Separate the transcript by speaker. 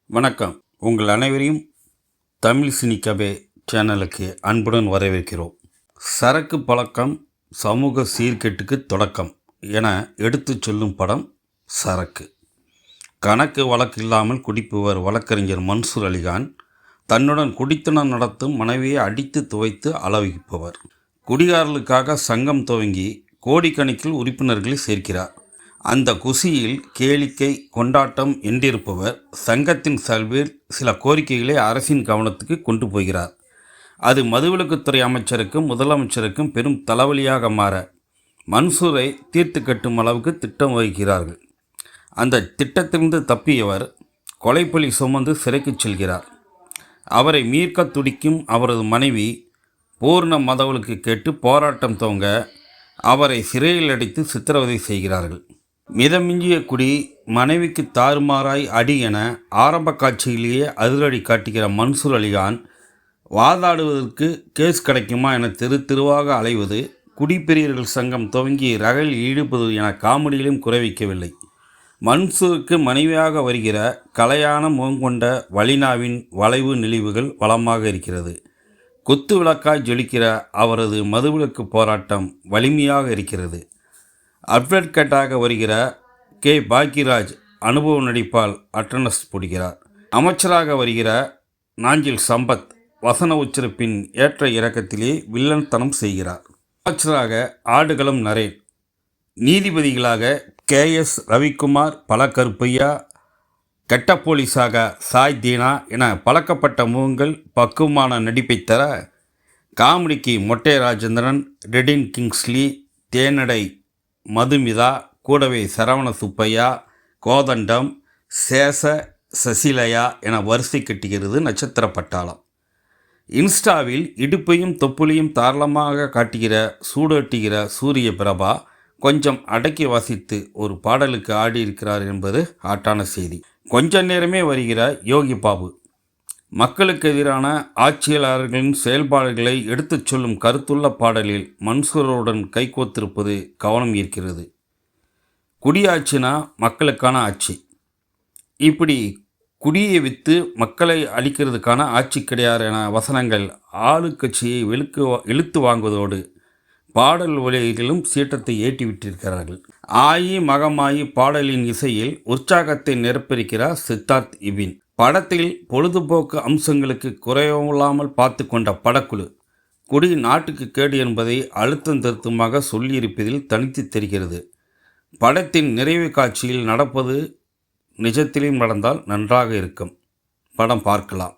Speaker 1: வணக்கம். உங்கள் அனைவரையும் தமிழ் சினிகபே சேனலுக்கு அன்புடன் வரவேற்கிறோம். சரக்கு பழக்கம் சமூக சீர்கேட்டுக்கு தொடக்கம் என எடுத்துச் சொல்லும் படம் சரக்கு. கணக்கு வழக்கு இல்லாமல் குடிப்பவர் வழக்கறிஞர் மன்சூர் அலிகான் தன்னுடன் குடித்தனம் நடத்தும் மனைவியை அடித்து துவைத்து அளவிப்பவர். குடிகாரர்களுக்காக சங்கம் துவங்கி கோடிக்கணக்கில் உறுப்பினர்களை சேர்க்கிறார். அந்த குசியில் கேளிக்கை கொண்டாட்டம் என்றிருப்பவர் சங்கத்தின் சார்பில் சில கோரிக்கைகளை அரசின் கவனத்துக்கு கொண்டு போகிறார். அது மதுவிலக்குத்துறை அமைச்சருக்கும் முதலமைச்சருக்கும் பெரும் தலைவலியாக மாற மன்சூரை தீர்த்து கட்டும் அளவுக்கு திட்டம் வகிக்கிறார்கள். அந்த திட்டத்திலிருந்து தப்பியவர் கொலைப்பழி சுமந்து சிறைக்கு செல்கிறார். அவரை மீட்க துடிக்கும் அவரது மனைவி பூர்ண மதவிலக்கு கேட்டு போராட்டம் துவங்க அவரை சிறையில் அடைத்து சித்திரவதை செய்கிறார்கள். மிதமிஞ்சிய குடி மனைவிக்கு தாறுமாறாய் அடி என ஆரம்ப காட்சியிலேயே அதிரடி காட்டுகிற மன்சூர் அலிகான் வாதாடுவதற்கு கேஸ் கிடைக்குமா என தெருவாக அலைவது, குடிப்பெரியர்கள் சங்கம் துவங்கி ரகளில் ஈடுபது என காமெடியிலும் குறைவிக்கவில்லை. மன்சூருக்கு மனைவியாக வருகிற கலையான முகங்கொண்ட வலினாவின் வளைவு நெளிவுகள் வளமாக இருக்கிறது. குத்து விளக்காய் ஜொலிக்கிற அவரது மதுவிலக்கு போராட்டம் வலிமையாக இருக்கிறது. அட்வொகேட்டாக வருகிற கே பாக்யராஜ் அனுபவ நடிப்பால் அட்டனஸ் போடுகிறார். அமைச்சராக வருகிற நாஞ்சில் சம்பத் வசன உச்சரிப்பின் ஏற்ற இறக்கத்திலே வில்லன்தனம் செய்கிறார். அமைச்சராக ஆடுகளம் நரேன், நீதிபதிகளாக KS ரவிக்குமார், பழக்கருப்பையா, கெட்ட போலீஸாக சாய் தீனா என பழக்கப்பட்ட முகங்கள் பக்குவமான நடிப்பை தர, காமெடிக்கு மொட்டை ராஜேந்திரன், ரெடின் கிங்ஸ்லி, தேனடை மதுமிதா, கூடவே சரவண சுப்பையா, கோதண்டம், சேஷ சசிலையா என வரிசை கட்டுகிறது நட்சத்திர பட்டாளம். இன்ஸ்டாவில் இடுப்பையும் தொப்புளையும் தாராளமாக காட்டுகிற சூடோட்டுகிற சூரிய பிரபா கொஞ்சம் அடக்கி வாசித்து ஒரு பாடலுக்கு ஆடியிருக்கிறார் என்பது ஆட்டான செய்தி. கொஞ்ச நேரமே வருகிற யோகி பாபு மக்களுக்கு எதிரான ஆட்சியாளர்களின் செயல்பாடுகளை எடுத்துச் சொல்லும் கருத்துள்ள பாடலில் மன்சூருடன் கைகோத்திருப்பது கவனம் ஈர்க்கிறது. குடியாட்சினா மக்களுக்கான ஆட்சி, இப்படி குடியை விற்று மக்களை அழிக்கிறதுக்கான ஆட்சி கிடையாது என வசனங்கள் ஆளுங்கட்சியை இழுத்து வாங்குவதோடு பாடல் வழிகளிலும் சீற்றத்தை ஏற்றிவிட்டிருக்கிறார்கள். ஆயி மகமாயி பாடலின் இசையில் உற்சாகத்தை நிரப்பியிருக்கிறார் சித்தார்த் இபின். படத்தில் பொழுதுபோக்கு அம்சங்களுக்கு குறைவில்லாமல் பார்த்து கொண்ட படக்குழு குடி நாட்டுக்கு கேடு என்பதை அழுத்தம் திருத்தமாக சொல்லியிருப்பதில் தனித்து தெரிகிறது. படத்தின் நிறைவு காட்சியில் நடப்பது நிஜத்திலும் நடந்தால் நன்றாக இருக்கும். படம் பார்க்கலாம்.